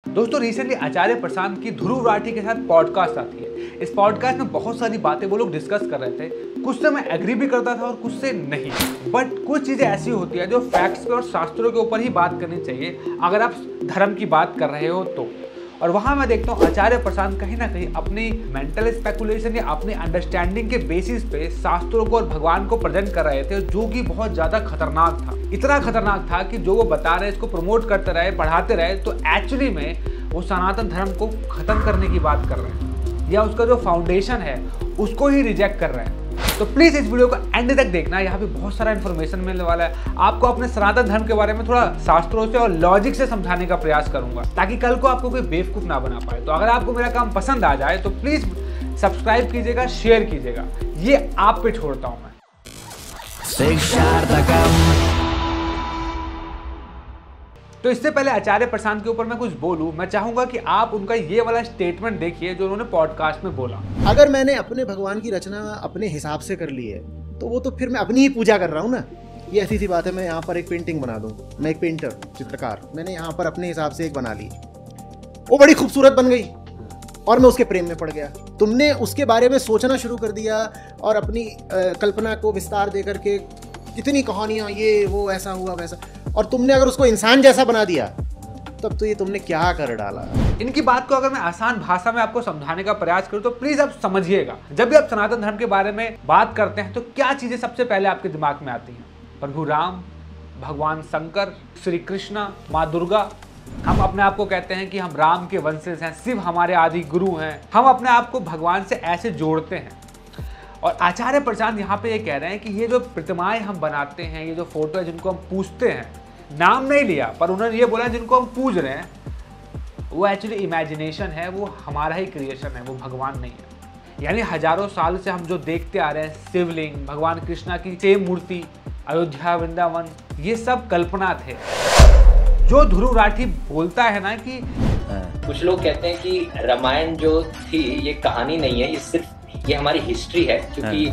दोस्तों रिसेंटली आचार्य प्रशांत की ध्रुव राठी के साथ पॉडकास्ट आती है। इस पॉडकास्ट में बहुत सारी बातें वो लोग डिस्कस कर रहे थे। कुछ से मैं एग्री भी करता था और कुछ से नहीं, बट कुछ चीजें ऐसी होती है जो फैक्ट्स पे और शास्त्रों के ऊपर ही बात करनी चाहिए अगर आप धर्म की बात कर रहे हो तो। और वहां मैं देखता हूँ आचार्य प्रशांत कहीं ना कहीं अपनी मेंटल स्पेकुलेशन या अपनी अंडरस्टैंडिंग के बेसिस पे शास्त्रों को और भगवान को प्रेजेंट कर रहे थे, जो कि बहुत ज्यादा खतरनाक था। इतना खतरनाक था कि जो वो बता रहे इसको प्रमोट करते रहे, पढ़ाते रहे, तो एक्चुअली में वो सनातन धर्म को खत्म करने की बात कर रहे हैं या उसका जो फाउंडेशन है उसको ही रिजेक्ट कर रहे हैं। तो प्लीज इस वीडियो को एंड तक देखना, यहाँ पे बहुत सारा इन्फॉर्मेशन मिलने वाला है। आपको अपने सनातन धर्म के बारे में थोड़ा शास्त्रों से और लॉजिक से समझाने का प्रयास करूंगा ताकि कल को आपको कोई बेवकूफ ना बना पाए। तो अगर आपको मेरा काम पसंद आ जाए तो प्लीज सब्सक्राइब कीजिएगा, शेयर कीजिएगा, ये आप पे छोड़ता हूं मैं। तो इससे पहले आचार्य प्रशांत के ऊपर मैं कुछ बोलूं, मैं चाहूंगा कि आप उनका ये वाला स्टेटमेंट देखिए जो उन्होंने पॉडकास्ट में बोला। अगर मैंने अपने भगवान की रचना अपने हिसाब से कर ली है तो वो तो फिर मैं अपनी ही पूजा कर रहा हूँ ना। ये ऐसी सी बात है, मैं यहाँ पर एक पेंटिंग बना दूँ, मैं एक पेंटर चित्रकार, मैंने यहाँ पर अपने हिसाब से एक बना ली, वो बड़ी खूबसूरत बन गई और मैं उसके प्रेम में पड़ गया। तुमने उसके बारे में सोचना शुरू कर दिया और अपनी कल्पना को विस्तार दे करके कितनी कहानियाँ, ये वो ऐसा हुआ वैसा, और तुमने अगर उसको इंसान जैसा बना दिया तब तो ये तुमने क्या कर डाला। इनकी बात को अगर मैं आसान भाषा में आपको समझाने का प्रयास करूं तो प्लीज आप समझिएगा। जब भी आप सनातन धर्म के बारे में बात करते हैं तो क्या चीजें सबसे पहले आपके दिमाग में आती हैं? प्रभु राम, भगवान शंकर, श्री कृष्णा, माँ दुर्गा। हम अपने आप को कहते हैं कि हम राम के वंशज हैं, शिव हमारे आदि गुरु हैं। हम अपने आप को भगवान से ऐसे जोड़ते हैं। और आचार्य प्रशांत यहाँ पे ये कह रहे हैं कि ये जो प्रतिमाएं हम बनाते हैं, ये जो फोटो है जिनको हम पूजते हैं, नाम नहीं लिया पर उन्होंने ये बोला जिनको हम पूज रहे हैं वो एक्चुअली इमेजिनेशन है, वो हमारा ही क्रिएशन है, वो भगवान नहीं है। यानी हजारों साल से हम जो देखते आ रहे हैं, शिवलिंग, भगवान कृष्णा की सेम मूर्ति, अयोध्या, वृंदावन, ये सब कल्पना थे। जो ध्रुव राठी बोलता है ना कि कुछ लोग कहते हैं कि रामायण जो थी ये कहानी नहीं है, ये सिर्फ ये हमारी हिस्ट्री है, क्योंकि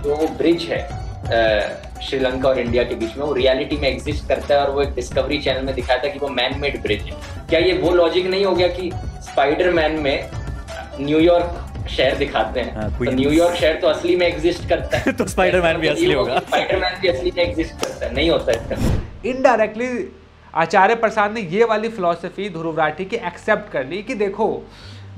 जो वो ब्रिज है श्रीलंका और इंडिया के बीच में, वो रियलिटी में एग्जिस्ट करता है और वो एक डिस्कवरी चैनल में दिखाया था कि वो मैन मेड ब्रिज है। क्या ये वो लॉजिक नहीं हो गया कि स्पाइडरमैन में न्यूयॉर्क शहर दिखाते हैं, तो न्यूयॉर्क शहर तो असली में एग्जिस्ट करता है तो स्पाइडरमैन भी असली होगा, स्पाइडरमैन भी असली में एग्जिस्ट करता है, नहीं होता इसका। इनडायरेक्टली आचार्य प्रसाद ने ये वाली फिलॉसफी ध्रुव राठी की एक्सेप्ट कर ली कि देखो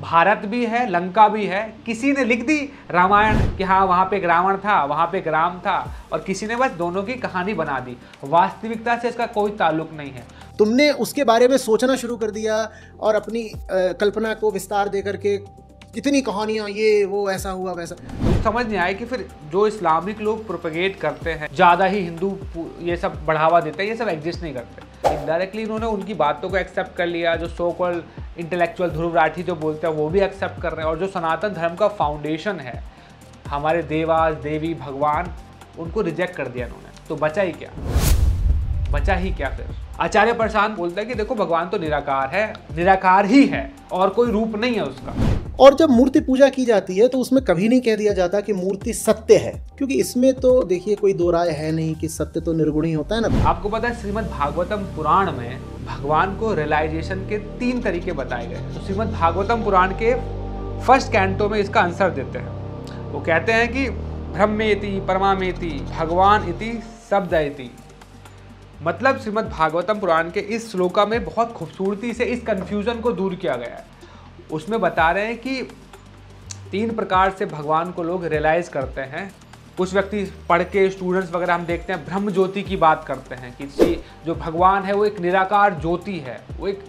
भारत भी है, लंका भी है। किसी ने लिख दी रामायण कि हाँ वहाँ पे एक रावण था, वहाँ पे एक राम था, और किसी ने बस दोनों की कहानी बना दी। वास्तविकता से इसका कोई ताल्लुक नहीं है। तुमने उसके बारे में सोचना शुरू कर दिया और अपनी कल्पना को विस्तार दे करके कितनी कहानियाँ, ये वो ऐसा हुआ वैसा। तो समझ नहीं आया कि फिर जो इस्लामिक लोग प्रोपेगेट करते हैं, ज़्यादा ही हिंदू ये सब बढ़ावा देते हैं, ये सब एग्जिस्ट नहीं करते। इनडायरेक्टली इन्होंने उनकी बातों को एक्सेप्ट कर लिया। जो so called intellectual Dhruv Rathee जो बोलते हैं वो भी एक्सेप्ट कर रहे हैं। और जो सनातन धर्म का फाउंडेशन है, हमारे देवास, देवी, भगवान, उनको रिजेक्ट कर दिया इन्होंने। तो बचा ही क्या? बचा ही क्या फिर? आचार्य प्रशांत बोलता है कि देखो भगवान तो निराकार है, निराकार ही है और कोई रूप नहीं है उसका। और जब मूर्ति पूजा की जाती है तो उसमें कभी नहीं कह दिया जाता कि मूर्ति सत्य है, क्योंकि इसमें तो देखिए कोई दो राय है नहीं कि सत्य तो निर्गुण ही होता है ना। आपको पता है श्रीमद् भागवतम पुराण में भगवान को रियलाइजेशन के 3 तरीके बताए गए। तो श्रीमद् भागवतम पुराण के फर्स्ट कैंटो में इसका आंसर देते हैं। वो कहते हैं कि ब्रह्मेति परमामेति भगवान इति शब्दयति। मतलब श्रीमद् भागवतम पुराण के इस श्लोका में बहुत खूबसूरती से इस कंफ्यूजन को दूर किया गया है। उसमें बता रहे हैं कि 3 प्रकार से भगवान को लोग रियलाइज करते हैं। कुछ व्यक्ति पढ़ के, स्टूडेंट्स वगैरह हम देखते हैं, ब्रह्म ज्योति की बात करते हैं कि जो भगवान है वो एक निराकार ज्योति है, वो एक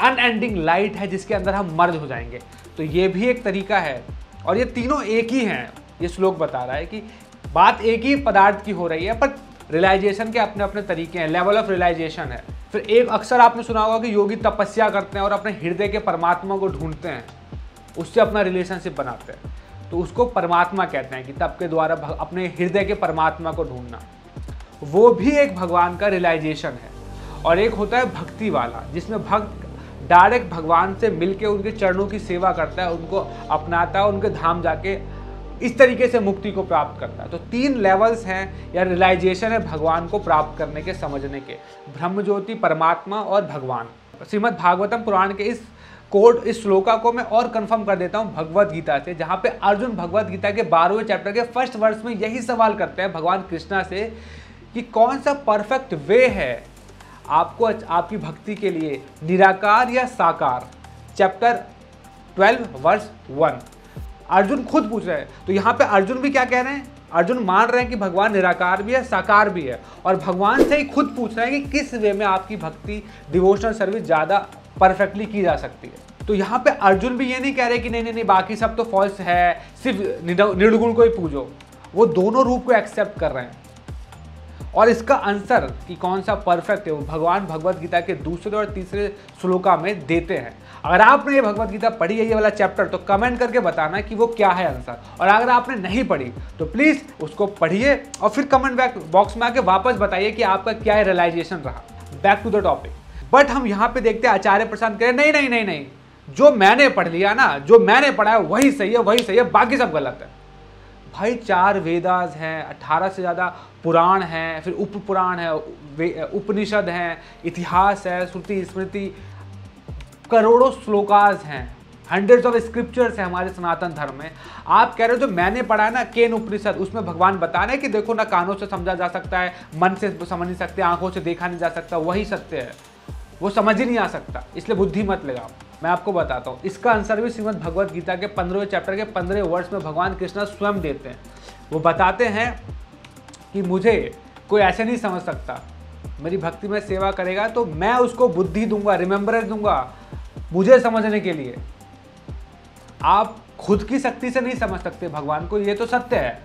अनएंडिंग लाइट है जिसके अंदर हम मर्ज हो जाएंगे। तो ये भी एक तरीका है। और ये तीनों एक ही हैं। ये श्लोक बता रहा है कि बात एक ही पदार्थ की हो रही है, पर रियलाइजेशन के अपने अपने तरीके हैं, लेवल ऑफ रियलाइजेशन है। फिर एक अक्सर आपने सुना होगा कि योगी तपस्या करते हैं और अपने हृदय के परमात्मा को ढूंढते हैं, उससे अपना रिलेशनशिप बनाते हैं, तो उसको परमात्मा कहते हैं कि तप के द्वारा अपने हृदय के परमात्मा को ढूंढना। वो भी एक भगवान का रियलाइजेशन है। और एक होता है भक्ति वाला, जिसमें भक्त डायरेक्ट भगवान से मिलके उनके चरणों की सेवा करता है, उनको अपनाता है, उनके धाम जाके इस तरीके से मुक्ति को प्राप्त करता है। तो 3 लेवल्स हैं या रियलाइजेशन है भगवान को प्राप्त करने के, समझने के, ब्रह्म ज्योति, परमात्मा और भगवान। श्रीमद् भागवतम पुराण के इस कोड, इस श्लोका को मैं और कंफर्म कर देता हूं भगवत गीता से, जहां पे अर्जुन भगवत गीता के 12वें चैप्टर के फर्स्ट वर्स में यही सवाल करते हैं भगवान कृष्णा से कि कौन सा परफेक्ट वे है आपको आपकी भक्ति के लिए, निराकार या साकार। चैप्टर 12 वर्स 1 अर्जुन खुद पूछ रहे हैं। तो यहाँ पे अर्जुन भी क्या कह रहे हैं, अर्जुन मान रहे हैं कि भगवान निराकार भी है, साकार भी है, और भगवान से ही खुद पूछ रहे हैं कि किस वे में आपकी भक्ति, डिवोशनल सर्विस ज़्यादा परफेक्टली की जा सकती है। तो यहाँ पे अर्जुन भी ये नहीं कह रहे कि नहीं नहीं नहीं बाकी सब तो फॉल्स है, सिर्फ निर्गुण को ही पूजो। वो दोनों रूप को एक्सेप्ट कर रहे हैं, और इसका आंसर कि कौन सा परफेक्ट है वो भगवान भगवत गीता के दूसरे और तीसरे श्लोका में देते हैं। अगर आपने ये भगवत गीता पढ़ी है, ये वाला चैप्टर, तो कमेंट करके बताना कि वो क्या है आंसर, और अगर आपने नहीं पढ़ी तो प्लीज़ उसको पढ़िए और फिर कमेंट बॉक्स में आके वापस बताइए कि आपका क्या रियलाइजेशन रहा। Back to the topic. But हम यहाँ पे देखते हैं आचार्य प्रशांत कह रहे नहीं नहीं नहीं नहीं, जो मैंने पढ़ लिया ना, जो मैंने पढ़ा है वही सही है, वही सही है, बाकी सब गलत है। भाई 4 वेदास हैं, 18 से ज़्यादा पुराण हैं, फिर उप पुराण है, उपनिषद हैं, इतिहास है, श्रुति स्मृति, करोड़ों श्लोकास हैं, हंड्रेड्स ऑफ स्क्रिप्चर्स हैं हमारे सनातन धर्म में। आप कह रहे हो जो मैंने पढ़ा है ना केन उपनिषद, उसमें भगवान बता रहे हैं कि देखो ना कानों से समझा जा सकता है, मन से समझ नहीं सकते, आंखों से देखा नहीं जा सकता, वही सत्य है, वो समझ ही नहीं आ सकता, इसलिए बुद्धि मत लगाओ। मैं आपको बताता हूँ, इसका आंसर भी श्रीमद् भगवत गीता के 15वें चैप्टर के 15वें वर्ष में भगवान कृष्ण स्वयं देते हैं। वो बताते हैं कि मुझे कोई ऐसे नहीं समझ सकता, मेरी भक्ति में सेवा करेगा तो मैं उसको बुद्धि दूंगा, रिमेम्बरेंस दूंगा मुझे समझने के लिए। आप खुद की शक्ति से नहीं समझ सकते भगवान को, ये तो सत्य है,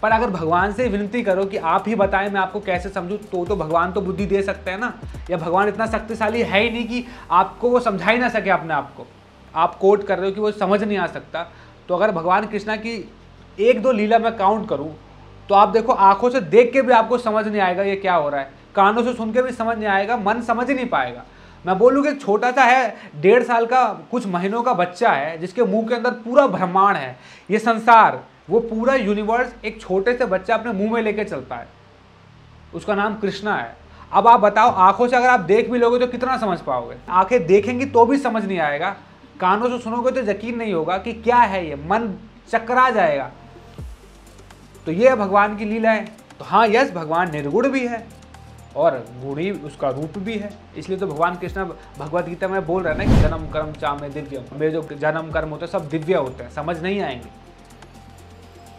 पर अगर भगवान से विनती करो कि आप ही बताएं मैं आपको कैसे समझूं, तो भगवान तो बुद्धि दे सकते हैं ना। या भगवान इतना शक्तिशाली है ही नहीं कि आपको वो समझा ही ना सके अपने आप को। आप कोट कर रहे हो कि वो समझ नहीं आ सकता, तो अगर भगवान कृष्णा की 1-2 लीला मैं काउंट करूं तो आप देखो, आंखों से देख के भी आपको समझ नहीं आएगा ये क्या हो रहा है, कानों से सुन के भी समझ नहीं आएगा, मन समझ ही नहीं पाएगा। मैं बोलूँ कि छोटा सा है, 1.5 साल का कुछ महीनों का बच्चा है, जिसके मुंह के अंदर पूरा ब्रह्मांड है, ये संसार, वो पूरा यूनिवर्स एक छोटे से बच्चा अपने मुंह में लेके चलता है, उसका नाम कृष्णा है। अब आप बताओ, आंखों से अगर आप देख भी लोगे तो कितना समझ पाओगे? आंखें देखेंगी तो भी समझ नहीं आएगा, कानों से सुनोगे तो यकीन नहीं होगा कि क्या है ये, मन चकरा जाएगा। तो ये भगवान की लीला है। तो हाँ, यस, भगवान निर्गुण भी है और गुणी उसका रूप भी है, इसलिए तो भगवान कृष्ण भगवत गीता में बोल रहे हैं ना कि जन्म कर्म चामे दिव्य, मेरे जो जन्म कर्म होते हैं सब दिव्य होते हैं, समझ नहीं आएंगे।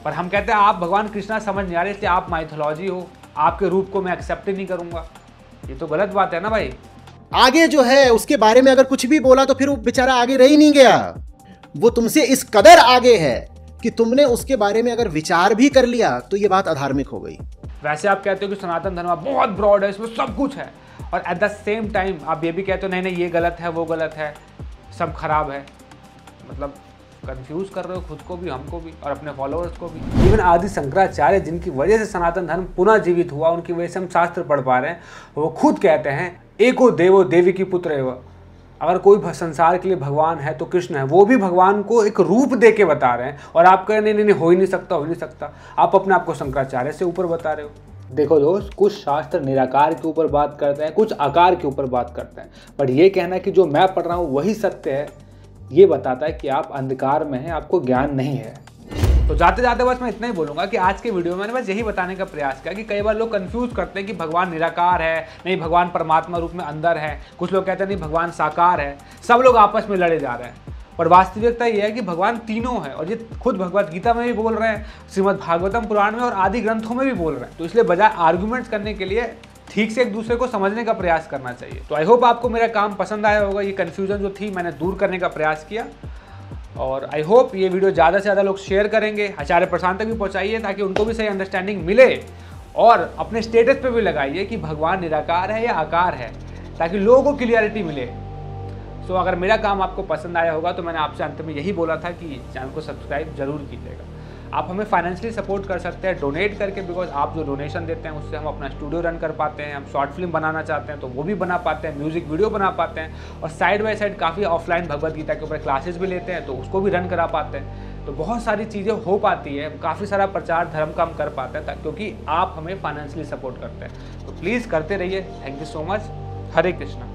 पर हम कहते हैं आप भगवान कृष्णा समझ नहीं आ रहे, इसलिए आप माइथोलॉजी हो, आपके रूप को मैं एक्सेप्ट ही नहीं करूंगा। ये तो गलत बात है ना भाई। आगे जो है उसके बारे में अगर कुछ भी बोला तो फिर वो बेचारा आगे रह ही नहीं गया। वो तुमसे इस कदर आगे है कि तुमने उसके बारे में अगर विचार भी कर लिया तो ये बात अधार्मिक हो गई। वैसे आप कहते हो कि सनातन धर्म बहुत ब्रॉड है, इसमें सब कुछ है, और एट द सेम टाइम आप ये भी कहते हो नहीं नहीं ये गलत है, वो गलत है, सब खराब है। मतलब कंफ्यूज कर रहे हो खुद को भी, हमको भी, और अपने फॉलोअर्स को भी। इवन आदि शंकराचार्य, जिनकी वजह से सनातन धर्म पुनः जीवित हुआ, उनकी वजह से हम शास्त्र पढ़ पा रहे हैं, वो खुद कहते हैं एको देवो देवी की पुत्र एवं। अगर कोई संसार के लिए भगवान है तो कृष्ण है, वो भी भगवान को एक रूप दे के बता रहे हैं, और आप कह रहे नहीं हो ही नहीं सकता, हो ही नहीं सकता। आप अपने आप को शंकराचार्य से ऊपर बता रहे हो। देखो दोस्त, कुछ शास्त्र निराकार के ऊपर बात करते हैं, कुछ आकार के ऊपर बात करते हैं, बट ये कहना कि जो मैं पढ़ रहा हूँ वही सत्य है, ये बताता है कि आप अंधकार में हैं, आपको ज्ञान नहीं है। तो जाते जाते बस मैं इतना ही बोलूँगा कि आज के वीडियो में मैंने बस यही बताने का प्रयास किया कि कई बार लोग कंफ्यूज करते हैं कि भगवान निराकार है, नहीं भगवान परमात्मा रूप में अंदर है, कुछ लोग कहते हैं नहीं भगवान साकार है, सब लोग आपस में लड़े जा रहे हैं। पर वास्तविकता ये है कि भगवान तीनों है, और ये खुद भगवत गीता में भी बोल रहे हैं, श्रीमद् भागवतम पुराण में और आदि ग्रंथों में भी बोल रहे हैं। तो इसलिए बजाय आर्ग्यूमेंट्स करने के लिए ठीक से एक दूसरे को समझने का प्रयास करना चाहिए। तो आई होप आपको मेरा काम पसंद आया होगा, ये कन्फ्यूजन जो थी मैंने दूर करने का प्रयास किया, और आई होप ये वीडियो ज़्यादा से ज़्यादा लोग शेयर करेंगे, आचार्य प्रशांत तक भी पहुँचाइए ताकि उनको भी सही अंडरस्टैंडिंग मिले, और अपने स्टेटस पे भी लगाइए कि भगवान निराकार है या आकार है, ताकि लोगों को क्लियरिटी मिले। तो अगर मेरा काम आपको पसंद आया होगा तो मैंने आपसे अंत में यही बोला था कि चैनल को सब्सक्राइब जरूर कीजिएगा। आप हमें फाइनेंशियली सपोर्ट कर सकते हैं डोनेट करके, बिकॉज आप जो डोनेशन देते हैं उससे हम अपना स्टूडियो रन कर पाते हैं, हम शॉर्ट फिल्म बनाना चाहते हैं तो वो भी बना पाते हैं, म्यूजिक वीडियो बना पाते हैं, और साइड बाय साइड काफ़ी ऑफलाइन भगवत गीता के ऊपर क्लासेस भी लेते हैं तो उसको भी रन करा पाते हैं। तो बहुत सारी चीज़ें हो पाती है, काफ़ी सारा प्रचार धर्म का हम कर पाते हैं क्योंकि आप हमें फाइनेंशियली सपोर्ट करते हैं। तो प्लीज़ करते रहिए। Thank you so much. Hare Krishna.